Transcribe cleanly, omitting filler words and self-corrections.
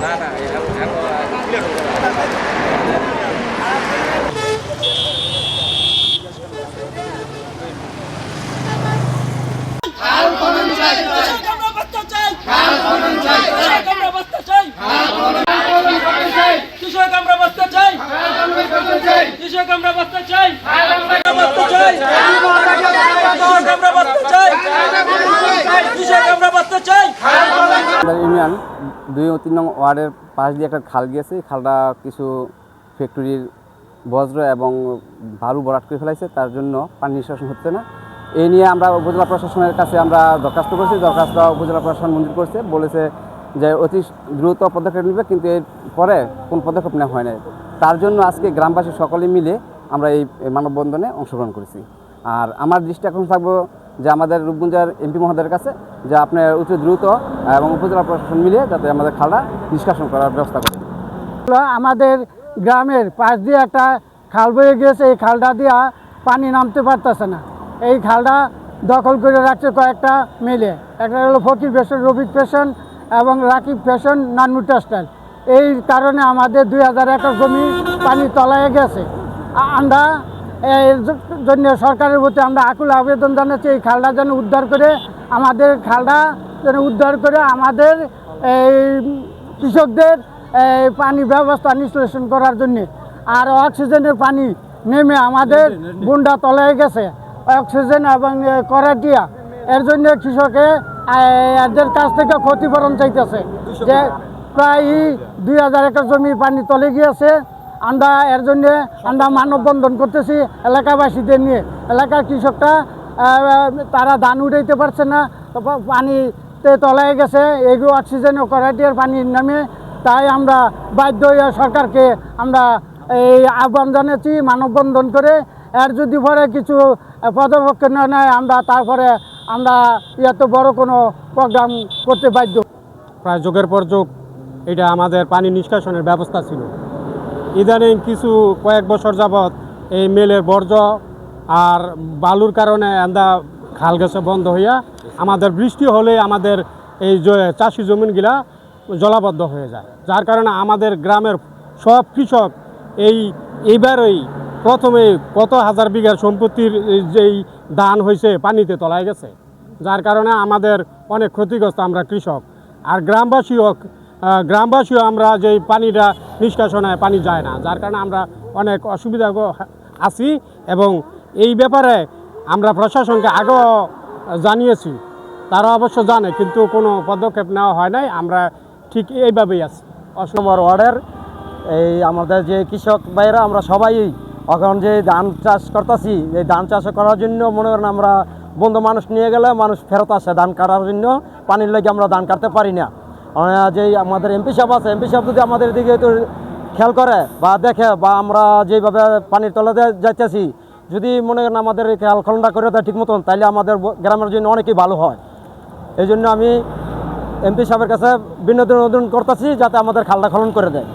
না না ক্লিয়ার খাল খনন চাই আমরা বাঁচতে চাই খাল খনন চাই আমরা বাঁচতে চাই কৃষক আমরা বাঁচতে চাই কৃষক আমরা বাঁচতে চাই বাঁচতে চাই আমরা বাঁচতে চাই কৃষক আমরা বাঁচতে চাই। ইউনিয়ন 2 ও 3 নং ওয়ার্ডের পাশ দিয়ে একটা খাল গিয়েছে। খালটা কিছু ফ্যাক্টরির বজ্র এবং বালু ভরাট করে ফেলাইছে, তার জন্য পানি নিষ্কাশন হচ্ছে না। এই নিয়ে আমরা উপজেলা প্রশাসনের কাছে আমরা দরখাস্ত করেছি। দরখাস্ত উপজেলা প্রশাসন মঞ্জুর করছে, বলেছে যে অতি দ্রুত পদক্ষেপ নেবে, কিন্তু এর পরে কোন পদক্ষেপ নেওয়া হয় নাই। তার জন্য আজকে গ্রামবাসী সকলে মিলে আমরা এই মানববন্ধনে অংশগ্রহণ করেছি। আর আমার দৃষ্টি এখন থাকবো যে আমাদের রূপগঞ্জের এমপি মহোদয়ের কাছে, যে আপনি অতি দ্রুত এবং উপজেলা প্রশাসন মিলে যাতে আমাদের খালটা নিষ্কাশন করার ব্যবস্থা করেন। আমাদের গ্রামের পাশ দিয়ে একটা খাল বয়ে গিয়েছে, এই খালটা দিয়ে পানি নামতে পারতেছে না। এই খালটা দখল করে রাখছে কয়েকটা মিলে, একটা হলো ফকির ফ্যাশন, রফিক ফ্যাশন এবং রাকিব ফ্যাশন, নান্নু টেক্সটাইল। এই কারণে আমাদের 2000 একর জমি পানি তলায় গেছে। আমরা এর জন্য সরকারের প্রতি আমরা আকুল আবেদন জানাচ্ছি, এই খালটা যেন উদ্ধার করে আমাদের খালটা যেন উদ্ধার করে আমাদের এই কৃষকদের পানি ব্যবস্থা নিষ্কাশন করার জন্যে। আর অক্সিজেনের পানি নেমে আমাদের বুন্ডা তলায় গেছে, অক্সিজেন এবং করাটিয়া। এর জন্য কৃষকে এদের কাছ থেকে ক্ষতিপূরণ চাইতেছে, যে প্রায় 2000 একর জমি পানি তলে গিয়েছে। আমরা এর জন্যে আমরা মানববন্ধন করতেছি এলাকাবাসীদের নিয়ে। এলাকার কৃষকরা তারা ধান উঠাইতে পারছে না, পানিতে তলায় গেছে, এগুলো অক্সিজেন ও করাটিয়ার পানি নামে। তাই আমরা বাধ্য হয়ে সরকারকে আমরা এই আহ্বান জানাচ্ছি মানববন্ধন করে। এর যদি পরে কিছু পদক্ষেপ না নেয় আমরা তারপরে আমরা এত বড় কোনো প্রোগ্রাম করতে বাধ্য। প্রায় যুগের পর যুগ এটা আমাদের পানি নিষ্কাশনের ব্যবস্থা ছিল। ইদানিং কয়েক বছর যাবৎ এই মেলের বর্জ্য আর বালুর কারণে খাল গেছে বন্ধ হইয়া, আমাদের বৃষ্টি হলে আমাদের এই চাষি জমিনগুলা জলাবদ্ধ হয়ে যায়, যার কারণে আমাদের গ্রামের সব কৃষক এইবারই প্রথমে কত হাজার বিঘার সম্পত্তির যেই ধান হয়েছে পানিতে তলায় গেছে, যার কারণে আমাদের অনেক ক্ষতিগ্রস্ত আমরা কৃষক। আর গ্রামবাসীও আমরা যেই পানিটা নিষ্কাশনে পানি যায় না, যার কারণে আমরা অনেক অসুবিধা আছি। এবং এই ব্যাপারে আমরা প্রশাসনকে আগেও জানিয়েছি, তারা অবশ্য জানে, কিন্তু কোনো পদক্ষেপ নেওয়া হয় নাই। আমরা ঠিক এইভাবেই আছি। নম্বর ওয়ার্ডের এই আমাদের যে কৃষক ভাইরা আমরা সবাই এখন যে ধান চাষ করতেছি, এই ধান চাষ করার জন্য মনে করেন আমরা বন্ধু মানুষ নিয়ে গেলে মানুষ ফেরত আসে ধান কাটার জন্য, পানির লেগে আমরা ধান কাটতে পারি না। যে আমাদের এমপি সাহেব আছে, এমপি সাহেব যদি আমাদের দিকে একটু খেয়াল করে বা দেখে, বা আমরা যেভাবে পানির তলাতে যাইতেছি, যদি মনে করেন আমাদের এই খাল খননটা করে দেয় ঠিক মতন, তাইলে আমাদের গ্রামের জন্য অনেকই ভালো হয়। এই জন্য আমি এমপি সাহেবের কাছে বিনোদন করতেছি যাতে আমাদের খালটা খনন করে দেয়।